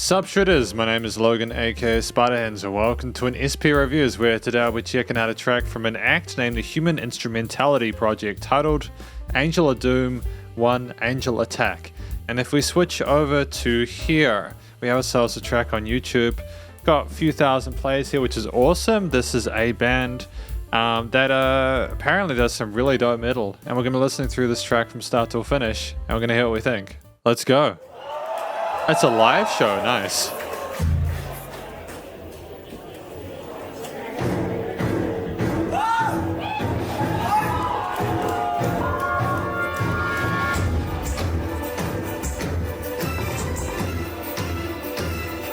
Sup Shredders, my name is Logan aka Spiderhands and welcome to an SP Reviews where today I'll be checking out a track from an act named the Human Instrumentality Project titled Angel of Doom 1 Angel Attack. And if we switch over to here, we have ourselves a track on YouTube. Got a few thousand plays here, which is awesome. This is a band that apparently does some really dope metal. And we're going to be listening through this track from start to finish. And we're going to hear what we think. Let's go. It's a live show, nice.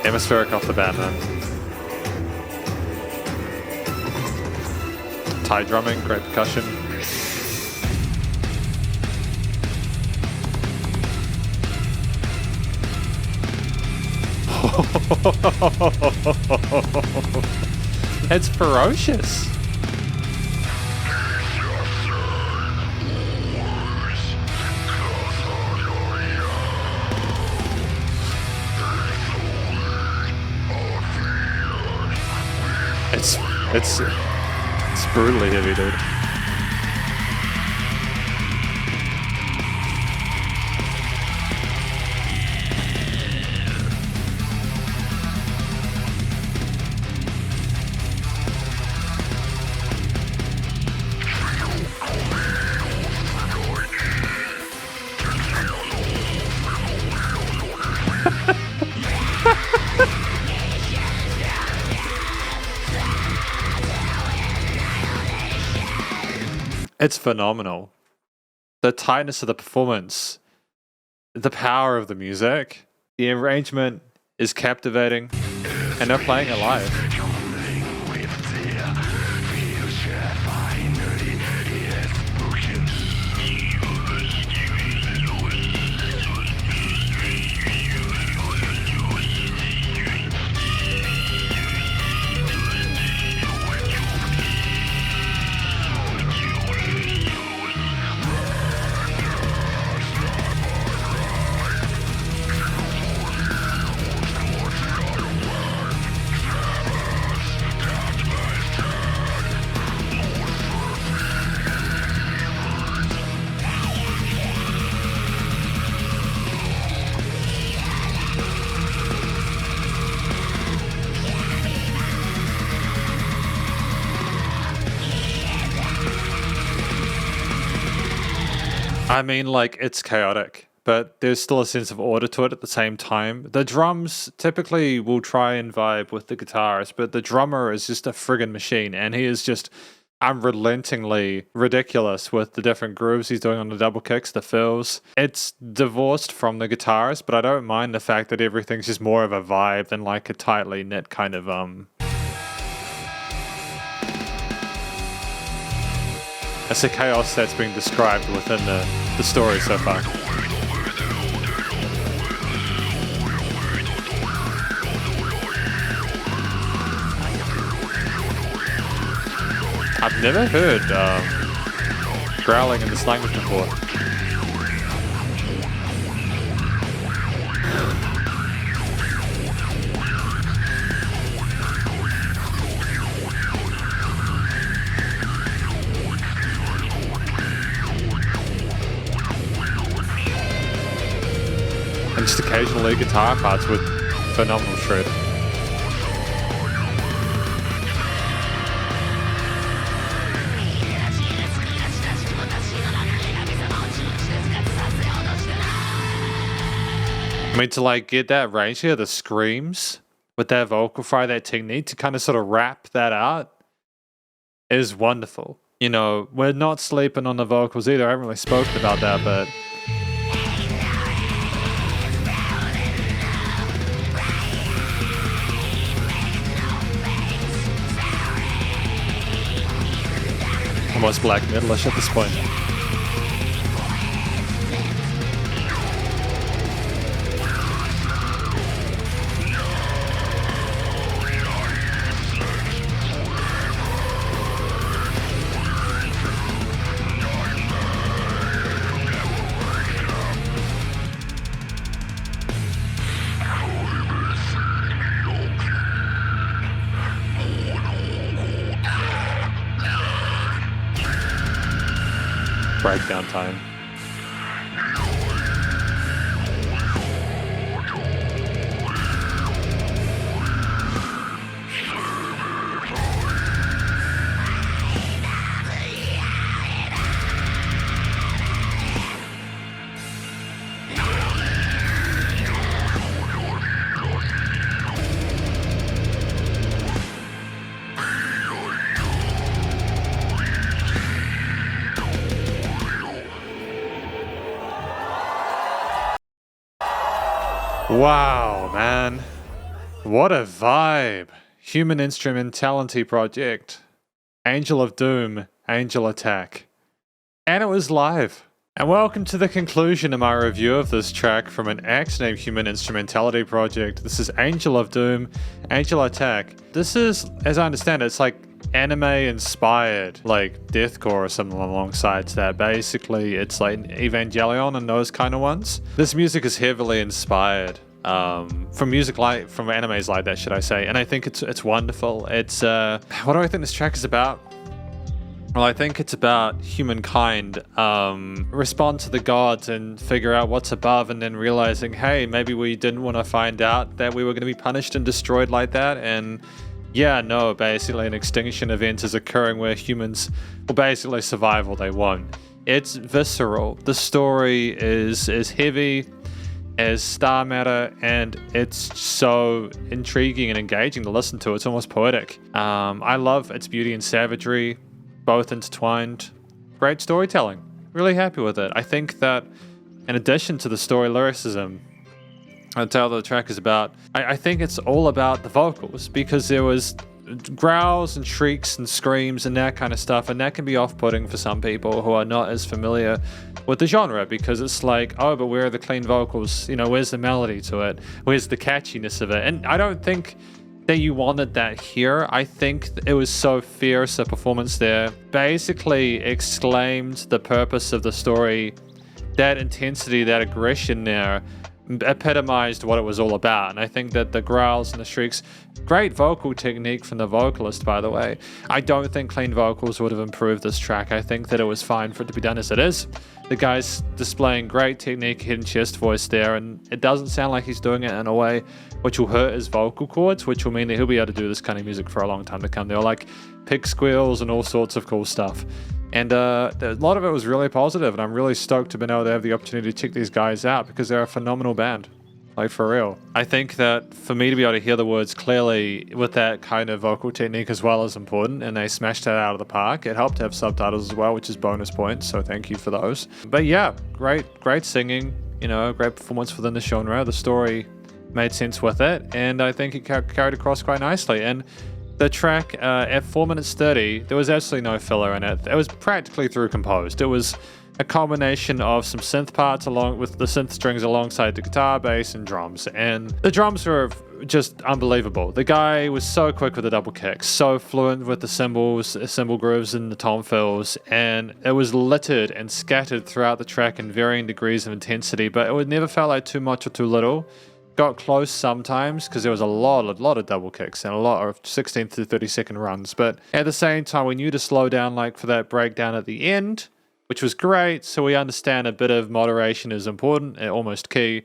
Atmospheric off the bat, man. Thai drumming, great percussion. It's ferocious. It's brutally heavy, dude. It's phenomenal. The tightness of the performance, the power of the music, the arrangement is captivating, and they're playing it live. I mean, like, it's chaotic, but there's still a sense of order to it at the same time. The drums typically will try and vibe with the guitarist, but the drummer is just a friggin' machine, and he is just unrelentingly ridiculous with the different grooves he's doing on the double kicks, the fills. It's divorced from the guitarist, but I don't mind the fact that everything's just more of a vibe than like a tightly knit kind of It's a chaos that's being described within the story so far. I've never heard growling in this language before. And just occasionally guitar parts with phenomenal shred. I mean, to like get that range here, the screams with that vocal fry, that technique to kind of sort of wrap that out is wonderful. You know, we're not sleeping on the vocals either. I haven't really spoken about that, but almost black metalish at this point. breakdown time. Wow, man. What a vibe. Human Instrumentality Project. Angel of Doom, Angel Attack. And it was live. And welcome to the conclusion of my review of this track from an act named Human Instrumentality Project. This is Angel of Doom, Angel Attack. This is, as I understand it, it's like anime inspired, like deathcore or something alongside that. Basically, it's like Evangelion and those kind of ones. This music is heavily inspired from animes like that, should I say? And I think it's wonderful. It's what do I think this track is about? Well, I think it's about humankind respond to the gods and figure out what's above, and then realizing, hey, maybe we didn't want to find out that we were going to be punished and destroyed like that, and yeah, no, basically an extinction event is occurring where humans will basically survive or they won't. It's visceral. The story is heavy as star matter, and it's so intriguing and engaging to listen to. It's almost poetic. I love its beauty and savagery, both intertwined. Great storytelling. Really happy with it. I think that in addition to the story lyricism, I'll tell the track is about, I think it's all about the vocals, because there was growls and shrieks and screams and that kind of stuff, and that can be off-putting for some people who are not as familiar with the genre, because it's like, oh, but where are the clean vocals? You know, where's the melody to it? Where's the catchiness of it? And I don't think that you wanted that here. I think it was so fierce a performance there. Basically exclaimed the purpose of the story, that intensity, that aggression there, epitomized what it was all about. And I think that the growls and the shrieks, great vocal technique from the vocalist, by the way. I don't think clean vocals would have improved this track. I think that it was fine for it to be done as it is. The guy's displaying great technique, hidden chest voice there, and it doesn't sound like he's doing it in a way which will hurt his vocal cords, which will mean that he'll be able to do this kind of music for a long time to come. They're like pig squeals and all sorts of cool stuff. And a lot of it was really positive, and I'm really stoked to be able to have the opportunity to check these guys out, because they're a phenomenal band. Like, for real. I think that for me to be able to hear the words clearly with that kind of vocal technique as well is important, and they smashed that out of the park. It helped to have subtitles as well, which is bonus points, so thank you for those. But yeah, great singing, you know, great performance within the genre. The story made sense with it, and I think it carried across quite nicely. And the track at 4 minutes 30, there was absolutely no filler in it. It was practically through composed. It was a combination of some synth parts along with the synth strings alongside the guitar, bass, and drums. And the drums were just unbelievable. The guy was so quick with the double kicks, so fluent with the cymbals, cymbal grooves, and the tom fills, and it was littered and scattered throughout the track in varying degrees of intensity, but it never felt like too much or too little. Got close sometimes because there was a lot of double kicks and a lot of 16 to 30 second runs, but at the same time we knew to slow down, like for that breakdown at the end, which was great. So we understand a bit of moderation is important and almost key,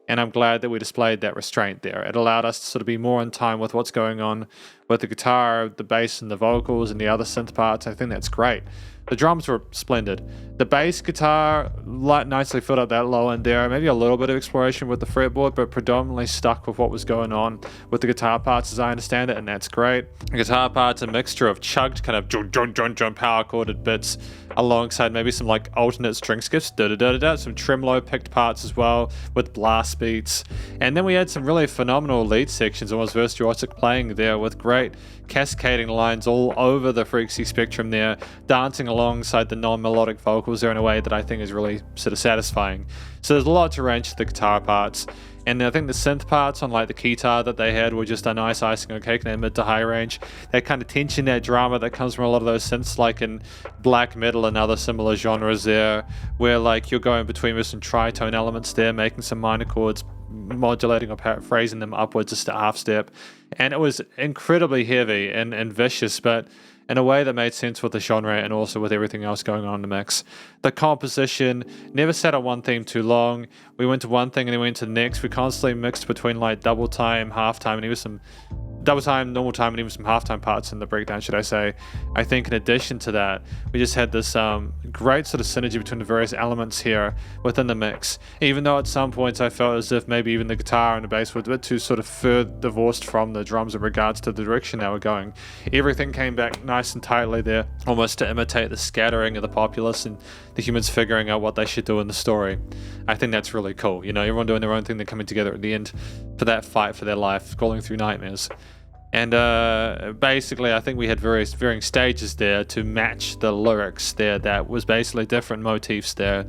and I'm glad that we displayed that restraint there. It allowed us to sort of be more in time with what's going on with the guitar, the bass, and the vocals, and the other synth parts. I think that's great. The drums were splendid. The bass guitar nicely filled up that low end there. Maybe a little bit of exploration with the fretboard, but predominantly stuck with what was going on with the guitar parts as I understand it, and that's great. The guitar parts, a mixture of chugged kind of jump power chorded bits alongside maybe some like alternate string skips, some tremolo picked parts as well with blast beats. And then we had some really phenomenal lead sections, almost virtuosic playing there with great cascading lines all over the frequency spectrum there, dancing alongside the non-melodic vocals there in a way that I think is really sort of satisfying. So there's a lot to range to the guitar parts. And I think the synth parts on like the keytar that they had were just a nice icing on cake in that mid to high range. That kind of tension, that drama that comes from a lot of those synths, like in black metal and other similar genres there, where like you're going between with some tritone elements there, making some minor chords modulating or paraphrasing them upwards just a half step. And it was incredibly heavy and vicious, but in a way that made sense with the genre and also with everything else going on in the mix. The composition never sat on one theme too long. We went to one thing and then went to the next. We constantly mixed between like double time, half time, and even some double time, normal time, and even some halftime parts in the breakdown, should I say. I think in addition to that, we just had this great sort of synergy between the various elements here within the mix. Even though at some points I felt as if maybe even the guitar and the bass were a bit too sort of further divorced from the drums in regards to the direction they were going. Everything came back nice and tightly there, almost to imitate the scattering of the populace and the humans figuring out what they should do in the story. I think that's really cool. You know, everyone doing their own thing, they're coming together at the end for that fight for their life, scrolling through nightmares. And basically, I think we had various varying stages there to match the lyrics there. That was basically different motifs there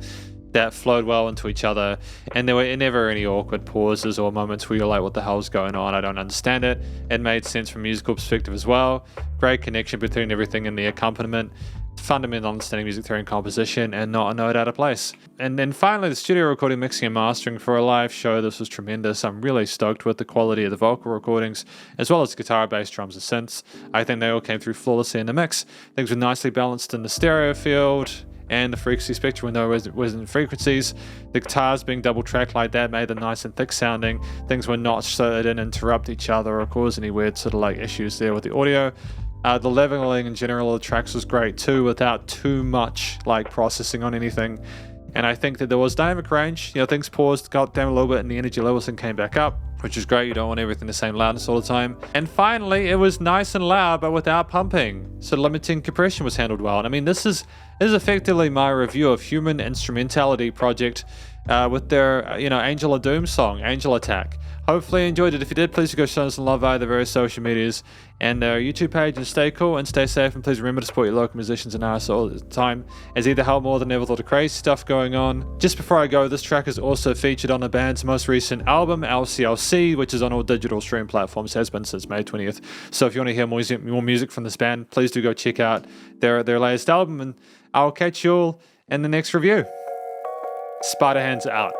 that flowed well into each other. And there were never any awkward pauses or moments where you're like, what the hell's going on? I don't understand it. It made sense from a musical perspective as well. Great connection between everything and the accompaniment. Fundamental understanding music theory and composition, and not a note out of place. And then finally, the studio recording, mixing and mastering for a live show. This was tremendous. I'm really stoked with the quality of the vocal recordings, as well as guitar, bass, drums, and synths. I think they all came through flawlessly in the mix. Things were nicely balanced in the stereo field and the frequency spectrum with no resonant frequencies. The guitars being double tracked like that made them nice and thick sounding. Things were not so they didn't interrupt each other or cause any weird sort of like issues there with the audio. The leveling in general of the tracks was great too, without too much like processing on anything. And I think that there was dynamic range. You know, things paused, got down a little bit, and the energy levels then came back up, which is great. You don't want everything the same loudness all the time. And finally, it was nice and loud, but without pumping. So limiting compression was handled well. And I mean, this is effectively my review of Human Instrumentality Project with their, Angel of Doom song, Angel Attack. Hopefully you enjoyed it. If you did, please go show us some love via the various social medias and our YouTube page, and stay cool and stay safe, and please remember to support your local musicians and artists all the time, as either help more than ever with all the crazy stuff going on. Just before I go, this track is also featured on the band's most recent album, LCLC, which is on all digital stream platforms, has been since May 20th. So if you want to hear more music from this band, please do go check out their latest album, and I'll catch you all in the next review. Spiderhands out.